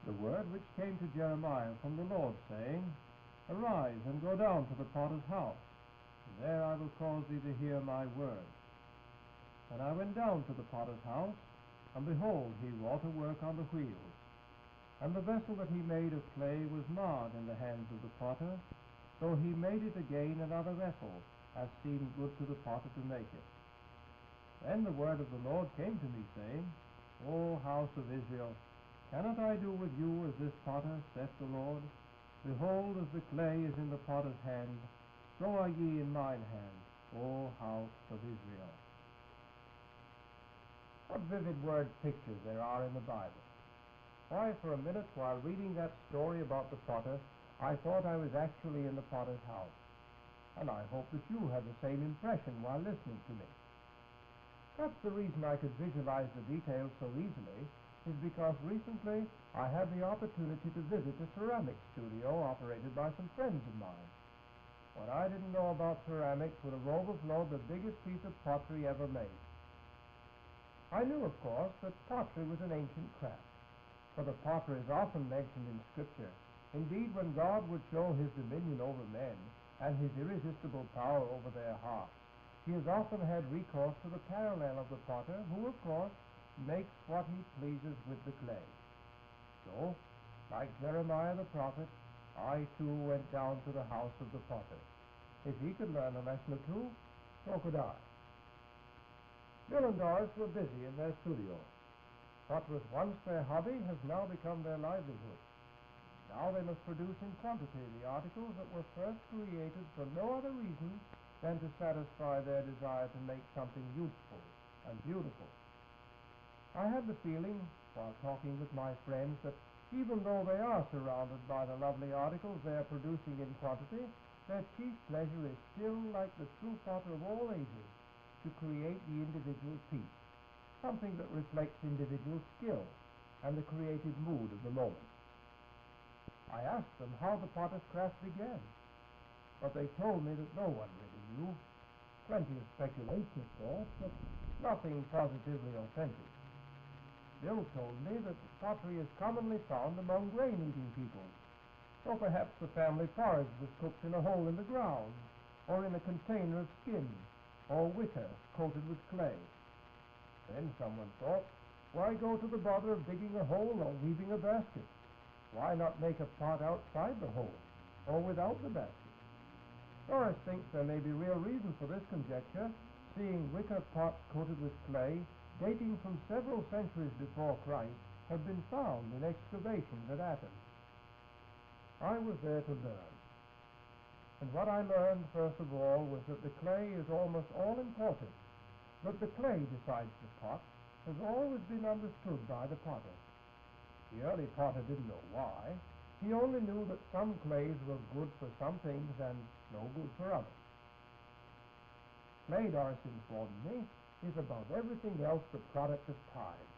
The word which came to Jeremiah from the Lord, saying, Arise, and go down to the potter's house, and there I will cause thee to hear my word. And I went down to the potter's house, and behold, he wrought a work on the wheels. And the vessel that he made of clay was marred in the hands of the potter, so he made it again another vessel, as seemed good to the potter to make it. Then the word of the Lord came to me, saying, O house of Israel, cannot I do with you as this potter, saith the Lord? Behold, as the clay is in the potter's hand, so are ye in mine hand, O house of Israel. What vivid word pictures there are in the Bible. Why, for a minute, while reading that story about the potter, I thought I was actually in the potter's house. And I hope that you had the same impression while listening to me. Perhaps the reason I could visualize the details so easily is because recently I had the opportunity to visit a ceramic studio operated by some friends of mine. What I didn't know about ceramics would have overflowed the biggest piece of pottery ever made. I knew, of course, that pottery was an ancient craft, for the potter is often mentioned in Scripture. Indeed, when God would show his dominion over men and his irresistible power over their hearts, he has often had recourse to the parallel of the potter, who, of course, makes what he pleases with the clay. So, like Jeremiah the prophet, I too went down to the house of the potter. If he could learn a lesson or two, so could I. Bill and Doris were busy in their studio. What was once their hobby has now become their livelihood. Now they must produce in quantity the articles that were first created for no other reason than to satisfy their desire to make something useful and beautiful. I had the feeling, while talking with my friends, that even though they are surrounded by the lovely articles they are producing in quantity, their chief pleasure is still, like the true potter of all ages, to create the individual piece, something that reflects individual skill and the creative mood of the moment. I asked them how the potter's craft began, but they told me that no one really knew. Plenty of speculation, of course, but nothing positively authentic. Bill told me that pottery is commonly found among grain-eating peoples, so perhaps the family porridge was cooked in a hole in the ground, or in a container of skin, or wicker coated with clay. Then someone thought, why go to the bother of digging a hole or weaving a basket? Why not make a pot outside the hole, or without the basket? Doris thinks there may be real reason for this conjecture, seeing wicker pots coated with clay, dating from several centuries before Christ, have been found in excavations at Athens. I was there to learn. And what I learned, first of all, was that the clay is almost all imported. That the clay decides the pot has always been understood by the potter. The early potter didn't know why. He only knew that some clays were good for some things and no good for others. Clay, Doris informed me, is above everything else the product of time.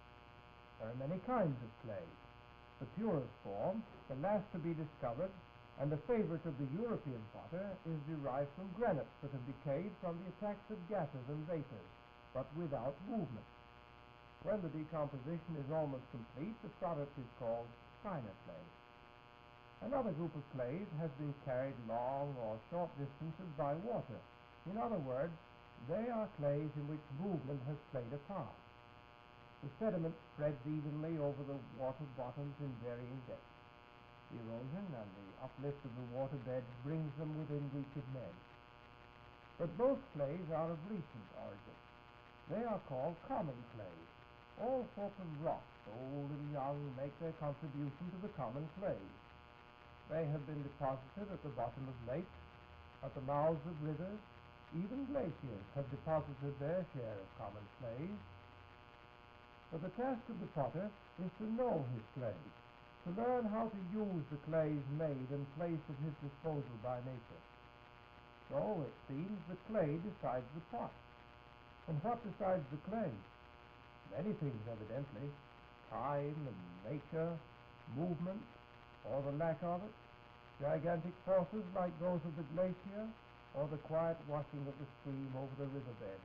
There are many kinds of clay. The purest form, the last to be discovered, and the favorite of the European potter, is derived from granites that have decayed from the attacks of gases and vapors, but without movement. When the decomposition is almost complete, the product is called finer clay. Another group of clays has been carried long or short distances by water. In other words, they are clays in which movement has played a part. The sediment spreads evenly over the water bottoms in varying depths. The erosion and the uplift of the waterbed brings them within reach of men. But most clays are of recent origin. They are called common clay. All sorts of rocks, old and young, make their contribution to the common clay. They have been deposited at the bottom of lakes, at the mouths of rivers. Even glaciers have deposited their share of common clays. But the task of the potter is to know his clay, to learn how to use the clays made and placed at his disposal by nature. So, it seems, the clay decides the pot. And what decides the clay? Many things, evidently. Time and nature, movement, or the lack of it, gigantic forces like those of the glacier, or the quiet washing of the stream over the riverbed.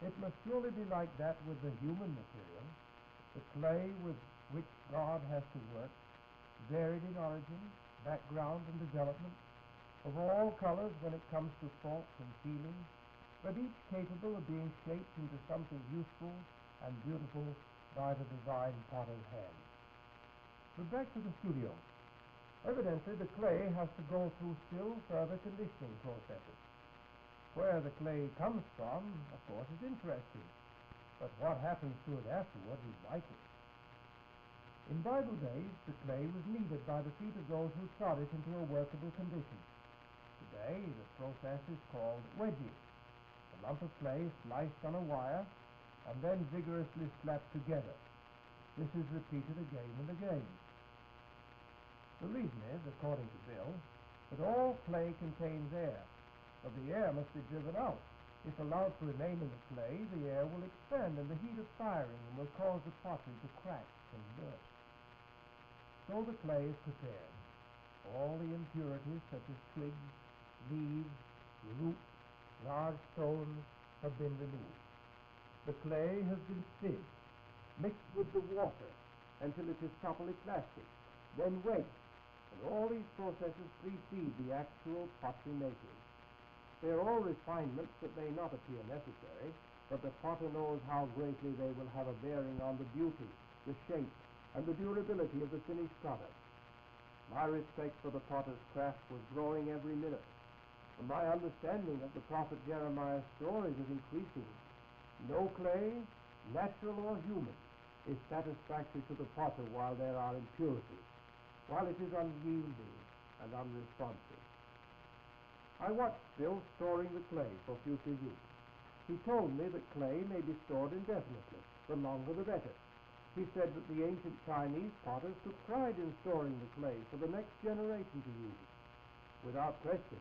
It must surely be like that with the human material, the clay with which God has to work, varied in origin, background, and development, of all colors when it comes to thoughts and feelings, but each capable of being shaped into something useful and beautiful by the divine potter's hand. But back to the studio. Evidently, the clay has to go through still further conditioning processes. Where the clay comes from, of course, is interesting, but what happens to it afterward is vital. In Bible days, the clay was kneaded by the feet of those who trod it into a workable condition. Today, the process is called wedging. A lump of clay is sliced on a wire and then vigorously slapped together. This is repeated again and again. The reason is, according to Bill, that all clay contains air, but the air must be driven out. If allowed to remain in the clay, the air will expand and the heat of firing will cause the pottery to crack and burst. So the clay is prepared. All the impurities such as twigs, leaves, roots, large stones have been removed. The clay has been sieved, mixed with the water until it is properly plastic, then wedged, and all these processes precede the actual pottery making. They are all refinements that may not appear necessary, but the potter knows how greatly they will have a bearing on the beauty, the shape, and the durability of the finished product. My respect for the potter's craft was growing every minute, and my understanding of the prophet Jeremiah's story was increasing. No clay, natural or human, is satisfactory to the potter while there are impurities, while it is unyielding and unresponsive. I watched Bill storing the clay for future use. He told me that clay may be stored indefinitely, the longer the better. He said that the ancient Chinese potters took pride in storing the clay for the next generation to use. Without question,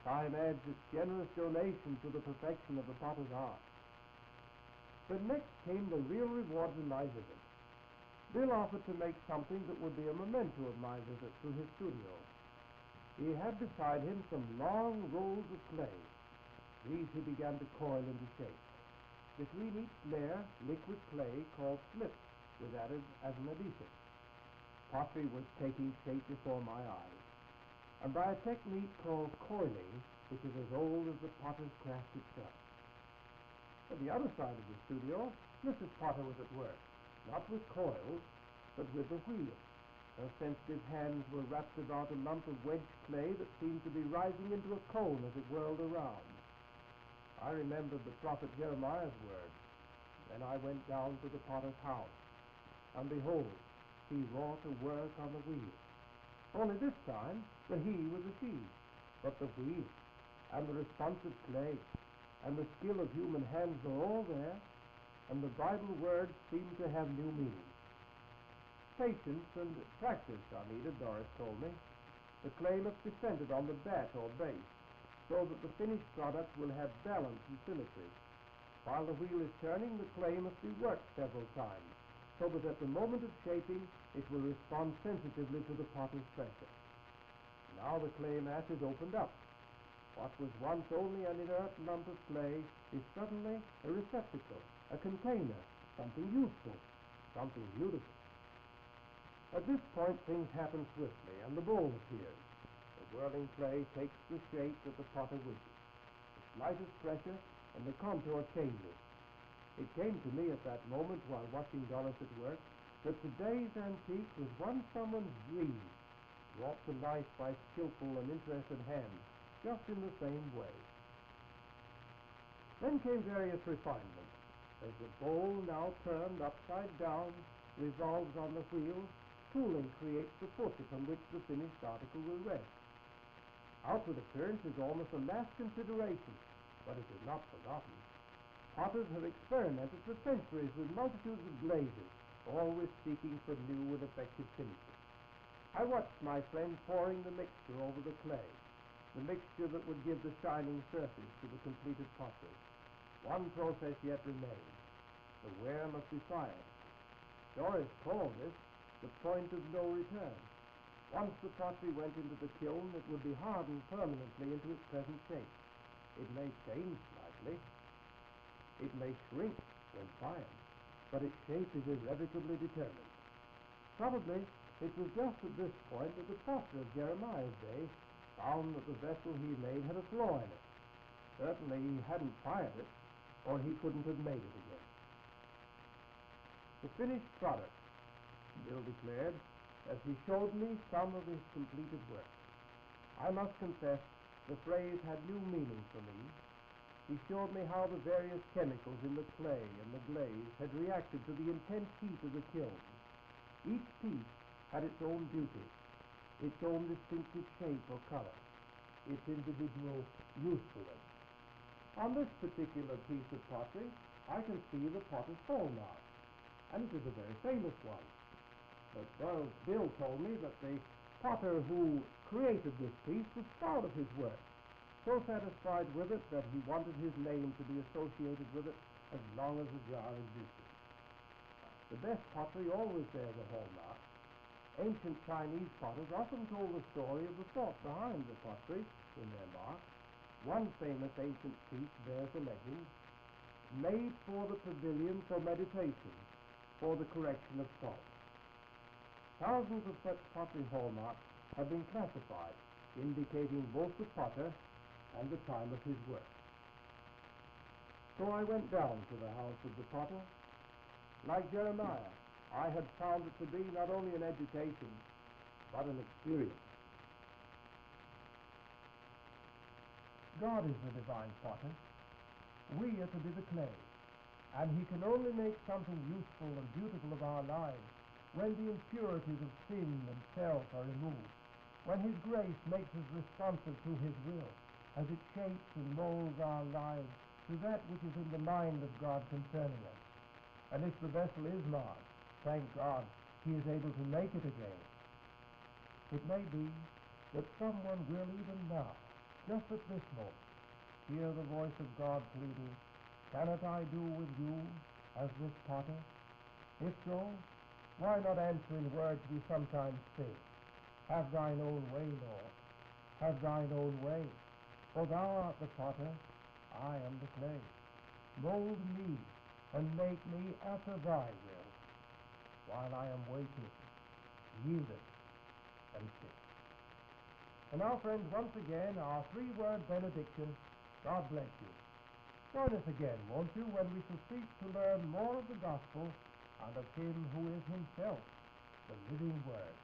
time adds its generous donation to the perfection of the potter's art. But next came the real reward of my visit. Bill offered to make something that would be a memento of my visit to his studio. He had beside him some long rolls of clay. These he began to coil into shape. Between each layer, liquid clay called slips was added as an adhesive. Pottery was taking shape before my eyes, and by a technique called coiling, which is as old as the potter's craft itself. At the other side of the studio, Mrs. Potter was at work, not with coils, but with the wheel. Her sensitive hands were wrapped about a lump of wedged clay that seemed to be rising into a cone as it whirled around. I remembered the prophet Jeremiah's words. Then I went down to the potter's house, and behold, he wrought a work on the wheel. Only this time, the he was a she, but the wheel, and the responsive clay, and the skill of human hands were all there, and the Bible words seemed to have new meaning. Patience and practice are needed, Doris told me. The clay must be centered on the bat or base, so that the finished product will have balance and symmetry. While the wheel is turning, the clay must be worked several times, so that at the moment of shaping, it will respond sensitively to the potter's pressure. Now the clay mass is opened up. What was once only an inert lump of clay is suddenly a receptacle, a container, something useful, something beautiful. At this point, things happen swiftly, and the bowl appears. The whirling clay takes the shape that the potter wishes. The slightest pressure, and the contour changes. It came to me at that moment, while watching Doris at work, that today's antique was once someone's dream, brought to life by skillful and interested hands, just in the same way. Then came various refinements. As the bowl, now turned upside down, revolves on the wheel, tooling creates the foot upon which the finished article will rest. Outward appearance is almost a last consideration, but it is not forgotten. Potters have experimented for centuries with multitudes of glazes, always seeking for new and effective finishes. I watched my friend pouring the mixture over the clay, the mixture that would give the shining surface to the completed pottery. One process yet remained. The ware must be fired. Doris called this the point of no return. Once the pottery went into the kiln, it would be hardened permanently into its present shape. It may change slightly. It may shrink when fired, but its shape is irrevocably determined. Probably it was just at this point that the potter of Jeremiah's day found that the vessel he made had a flaw in it. Certainly he hadn't fired it, or he couldn't have made it again. The finished product, Bill declared, as he showed me some of his completed work. I must confess the phrase had new meaning for me. He showed me how the various chemicals in the clay and the glaze had reacted to the intense heat of the kiln. Each piece had its own beauty, its own distinctive shape or color, its individual usefulness. On this particular piece of pottery, I can see the potter's hallmark, and it is a very famous one. But Bill told me that the potter who created this piece was proud of his work, so satisfied with it that he wanted his name to be associated with it as long as the jar existed. The best pottery always bears a hallmark. Ancient Chinese potters often told the story of the thought behind the pottery in their marks. One famous ancient piece bears the legend, "Made for the pavilion for meditation, for the correction of thought." Thousands of such pottery hallmarks have been classified, indicating both the potter and the time of his work. So I went down to the house of the potter. Like Jeremiah, I had found it to be not only an education, but an experience. God is the divine potter. We are to be the clay, and he can only make something useful and beautiful of our lives when the impurities of sin and self are removed, when his grace makes us responsive to his will, as it shapes and molds our lives to that which is in the mind of God concerning us. And if the vessel is marred, thank God, he is able to make it again. It may be that someone will even now, just at this moment, hear the voice of God pleading, "Cannot I do with you as this potter?" If so, why not answer in words we sometimes say, "Have thine own way, Lord, have thine own way, for thou art the potter, I am the clay. Mold me and make me after thy will, while I am waiting, yielded and fit." And now, friends, once again, our three-word benediction, God bless you. Join us again, won't you, when we shall seek to learn more of the gospel and of him who is himself the living word.